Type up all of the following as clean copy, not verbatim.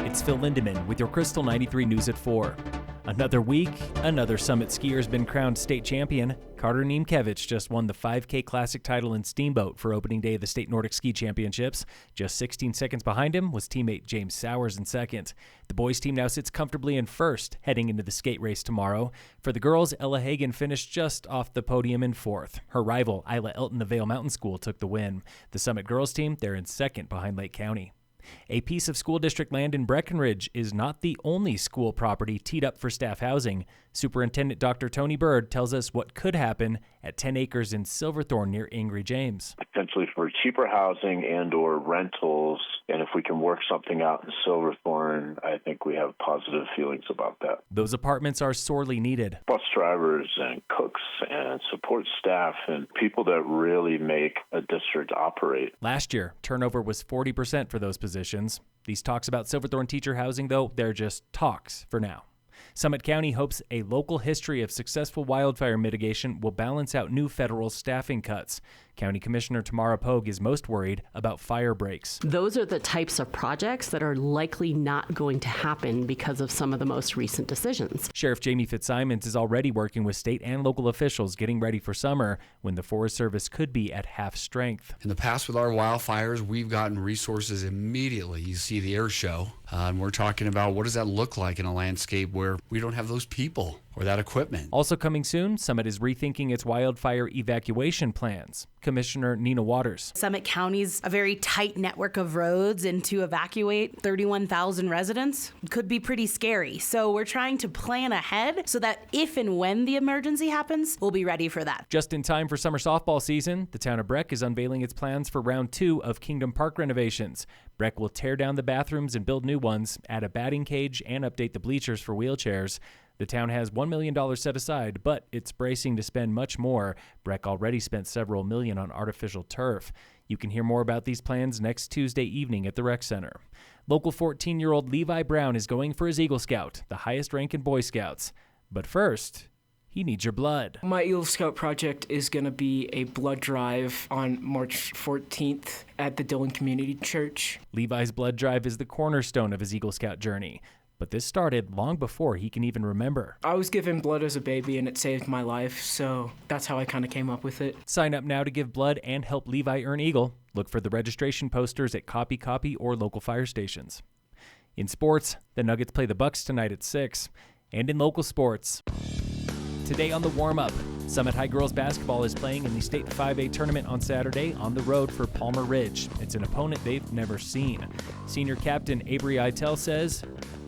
It's Phil Lindemann with your Krystal 93 News at 4. Another week, another Summit skier has been crowned state champion. Carter Niemkiewicz just won the 5K Classic title in Steamboat for opening day of the State Nordic Ski Championships. Just 16 seconds behind him was teammate James Sowers in second. The boys' team now sits comfortably in first, heading into the skate race tomorrow. For the girls, Ella Hagen finished just off the podium in fourth. Her rival, Isla Elton of Vail Mountain School, took the win. The Summit girls' team, they're in second behind Lake County. A piece of school district land in Breckenridge is not the only school property teed up for staff housing. Superintendent Dr. Tony Bird tells us what could happen at 10 acres in Silverthorne near Angry James. Potentially for cheaper housing and or rentals, and if we can work something out in Silverthorne, I think we have positive feelings about that. Those apartments are sorely needed. Bus drivers and cooks and support staff and people that really make a district operate. Last year, turnover was 40% for those positions. These talks about Silverthorne teacher housing, though, they're just talks for now. Summit County hopes a local history of successful wildfire mitigation will balance out new federal staffing cuts. County Commissioner Tamara Pogue is most worried about fire breaks. Those are the types of projects that are likely not going to happen because of some of the most recent decisions. Sheriff Jamie Fitzsimons is already working with state and local officials getting ready for summer when the Forest Service could be at half strength. In the past with our wildfires, we've gotten resources immediately. You see the air show, and we're talking about what does that look like in a landscape where we don't have those people or that equipment. Also coming soon, Summit is rethinking its wildfire evacuation plans. Commissioner Nina Waters. Summit County's a very tight network of roads, and to evacuate 31,000 residents could be pretty scary. So we're trying to plan ahead so that if and when the emergency happens, we'll be ready for that. Just in time for summer softball season, the town of Breck is unveiling its plans for round 2 of Kingdom Park renovations. Breck will tear down the bathrooms and build new ones, add a batting cage, and update the bleachers for wheelchairs. The town has $1 million set aside, but it's bracing to spend much more. Breck already spent several million on artificial turf. You can hear more about these plans next Tuesday evening at the Rec Center. Local 14-year-old Levi Brown is going for his Eagle Scout, the highest rank in Boy Scouts. But first, he needs your blood. My Eagle Scout project is going to be a blood drive on March 14th at the Dillon Community Church. Levi's blood drive is the cornerstone of his Eagle Scout journey. But this started long before he can even remember. I was given blood as a baby and it saved my life, so that's how I kind of came up with it. Sign up now to give blood and help Levi earn Eagle. Look for the registration posters at Copy or local fire stations. In sports, the Nuggets play the Bucks tonight at 6. And in local sports, today on the Warmup, Summit High girls basketball is playing in the State 5A tournament on Saturday on the road for Palmer Ridge. It's an opponent they've never seen. Senior captain Avery Eitel says,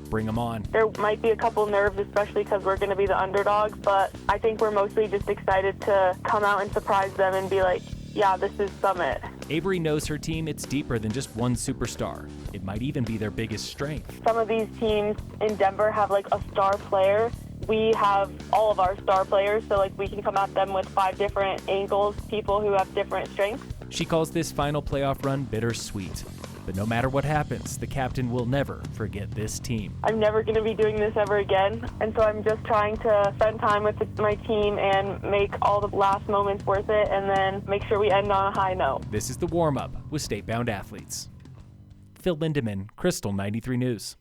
bring them on. There might be a couple nerves, especially because we're going to be the underdogs, but I think we're mostly just excited to come out and surprise them and be like, yeah, this is Summit. Avery knows her team, it's deeper than just one superstar. It might even be their biggest strength. Some of these teams in Denver have like a star player. We have all of our star players, so like we can come at them with 5 different angles, people who have different strengths. She calls this final playoff run bittersweet. But no matter what happens, the captain will never forget this team. I'm never going to be doing this ever again, and so I'm just trying to spend time with my team and make all the last moments worth it, and then make sure we end on a high note. This is the Warm-Up with State-Bound Athletes. Phil Lindemann, Krystal 93 News.